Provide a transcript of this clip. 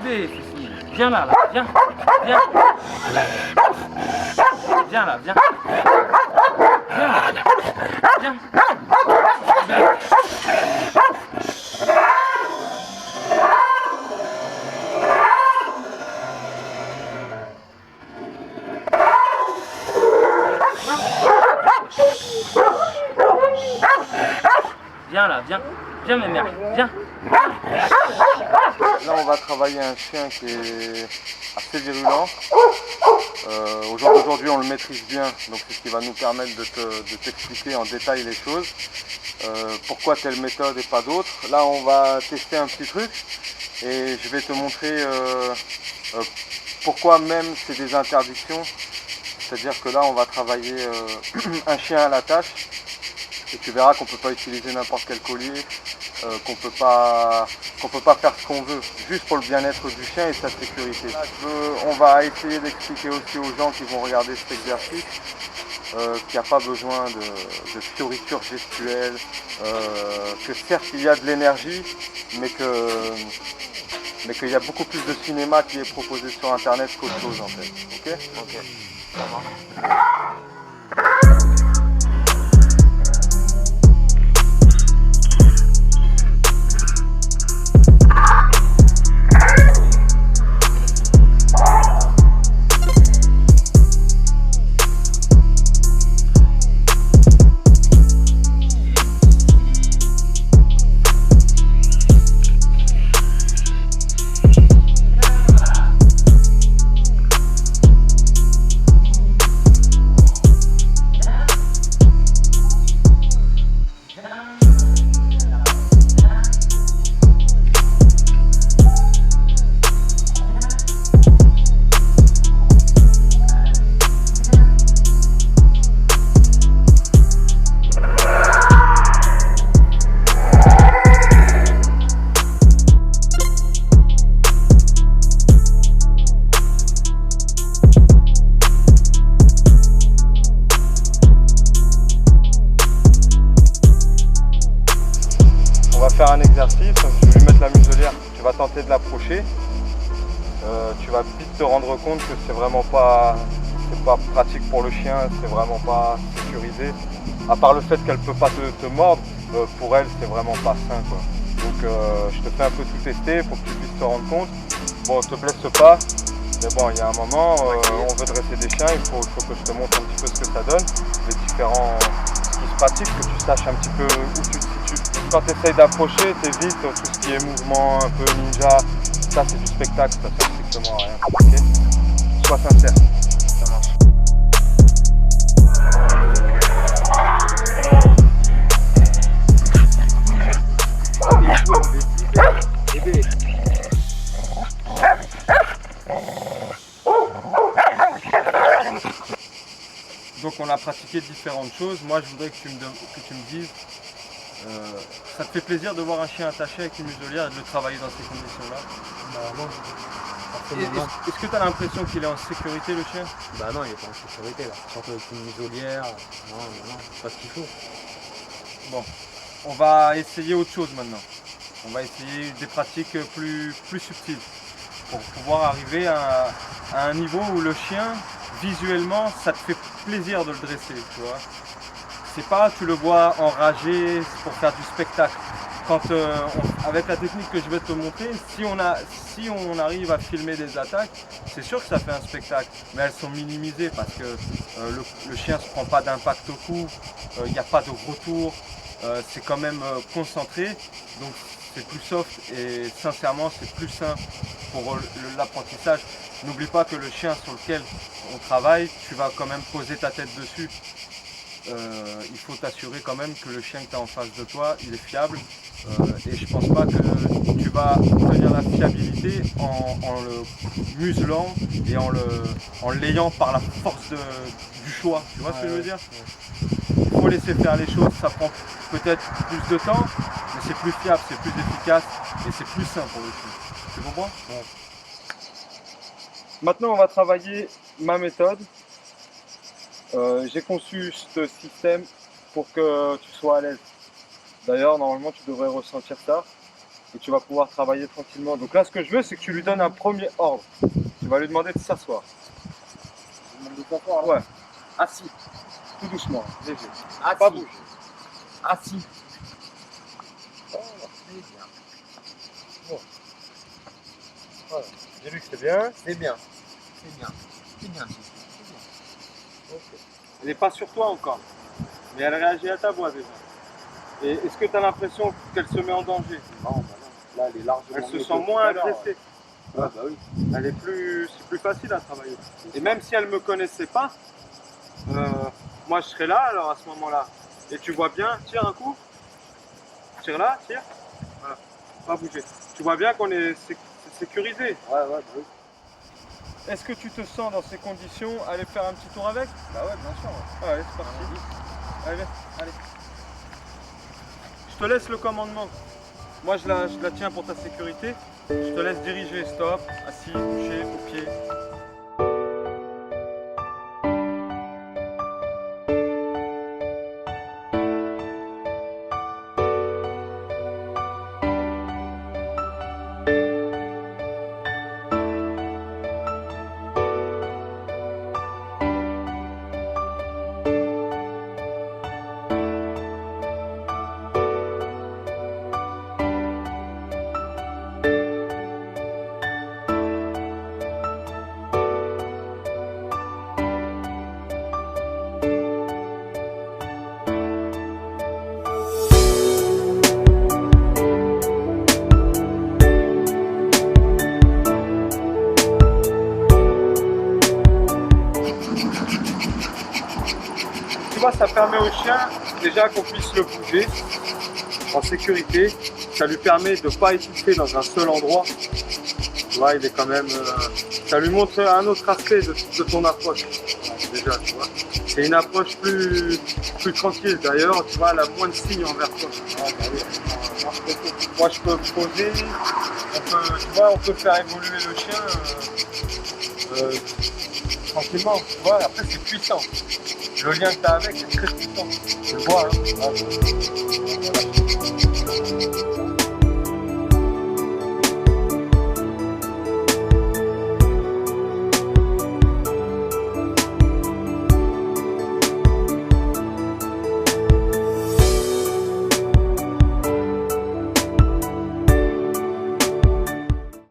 bébé, Fifi. Viens là, viens. Viens. Viens là, viens. Viens. Viens. Viens là, viens. Viens, mes mères, viens. Là, on va travailler un chien qui est assez virulent. Au jour d'aujourd'hui, on le maîtrise bien, donc c'est ce qui va nous permettre de t'expliquer en détail les choses. Pourquoi telle méthode et pas d'autre. Là, on va tester un petit truc et je vais te montrer pourquoi même c'est des interdictions. C'est-à-dire que là, on va travailler un chien à la tâche et tu verras qu'on ne peut pas utiliser n'importe quel collier, qu'on peut pas faire ce qu'on veut, juste pour le bien-être du chien et sa sécurité. Là, on va essayer d'expliquer aussi aux gens qui vont regarder cet exercice qu'il n'y a pas besoin de fioritures gestuelles, que certes il y a de l'énergie, mais qu'il y a beaucoup plus de cinéma qui est proposé sur internet qu'autre chose en fait. Ok. Ça marche. On va faire un exercice, je vais lui mettre la muselière, tu vas tenter de l'approcher, tu vas vite te rendre compte que c'est pas pratique pour le chien, c'est vraiment pas sécurisé. À part le fait qu'elle peut pas te mordre, pour elle c'est vraiment pas sain quoi. Donc je te fais un peu tout tester pour que tu puisses te rendre compte. Bon, te blesse pas, mais bon, il y a un moment, on veut dresser des chiens, il faut que je te montre un petit peu ce que ça donne, les différents ce qui se pratique, que tu saches un petit peu où tu te situes. Quand tu essayes d'approcher, tu évites tout ce qui est mouvement un peu ninja, ça c'est du spectacle, ça sert strictement à rien. Okay. Sois sincère, ça marche. Donc on a pratiqué différentes choses. Moi je voudrais que tu me dises, ça te fait plaisir de voir un chien attaché avec une muselière et de le travailler dans ces conditions-là? Bah non. Est-ce que tu as l'impression qu'il est en sécurité le chien? Bah non, il est pas en sécurité là. Surtout avec une muselière. Non, c'est pas ce qu'il faut. Bon, on va essayer autre chose maintenant. On va essayer des pratiques plus subtiles pour pouvoir arriver à un niveau où le chien, visuellement, ça te fait plaisir de le dresser, tu vois. C'est pas, tu le vois enragé pour faire du spectacle. Quand, avec la technique que je vais te montrer, si on arrive à filmer des attaques, c'est sûr que ça fait un spectacle, mais elles sont minimisées parce que le chien ne se prend pas d'impact au cou, il n'y a pas de retour, c'est quand même concentré, donc c'est plus soft et sincèrement c'est plus sain pour l'apprentissage. N'oublie pas que le chien sur lequel on travaille, tu vas quand même poser ta tête dessus. Il faut t'assurer quand même que le chien que tu as en face de toi, il est fiable. Et je pense pas que tu vas obtenir la fiabilité en le muselant et en l'ayant par la force du choix. Tu vois ce que je veux dire? Il faut laisser faire les choses, ça prend peut-être plus de temps, mais c'est plus fiable, c'est plus efficace et c'est plus sain pour le chien. Tu comprends? Ouais. Maintenant on va travailler ma méthode. J'ai conçu ce système pour que tu sois à l'aise. D'ailleurs, normalement, tu devrais ressentir ça. et tu vas pouvoir travailler tranquillement. Donc là, ce que je veux, c'est que tu lui donnes un premier ordre. Tu vas lui demander de s'asseoir. Je demande de t'asseoir là. Ouais, Assis. tout doucement, léger. Assis. Pas bouger. Assis. Oh, c'est bien. Bon. Voilà. Dis-lui que c'est bien. C'est bien. C'est bien. C'est bien. Ok. Elle n'est pas sur toi encore, mais elle réagit à ta voix déjà. Et est-ce que tu as l'impression qu'elle se met en danger? Non, bah non. Là, elle est largement. Elle se mieux sent que moins tout à l'heure. agressée. Ouais, bah oui. Elle est plus, c'est plus facile à travailler. Et même si elle me connaissait pas, moi je serais là alors à ce moment-là. Et tu vois bien, tire un coup, tire là, tire, voilà, pas bouger. Tu vois bien qu'on est sécurisé. Ouais, bah oui. Est-ce que tu te sens dans ces conditions aller faire un petit tour avec? Bah ouais, bien sûr. Ouais. Allez, c'est parti. Allez, viens, allez. Je te laisse le commandement. Moi je la tiens pour ta sécurité. Je te laisse diriger, stop, assis, couché, au pied. Tu vois, ça permet au chien déjà qu'on puisse le bouger en sécurité. Ça lui permet de ne pas étouffer dans un seul endroit. Tu vois, il est quand même. Ça lui montre un autre aspect de ton approche. Déjà, tu vois. C'est une approche plus tranquille. D'ailleurs, tu vois, elle a moins de signes envers toi. Moi, je peux poser. On peut faire évoluer le chien tranquillement. Tu vois, après, c'est puissant. Le lien que tu as avec est très puissant. Tu le vois, hein.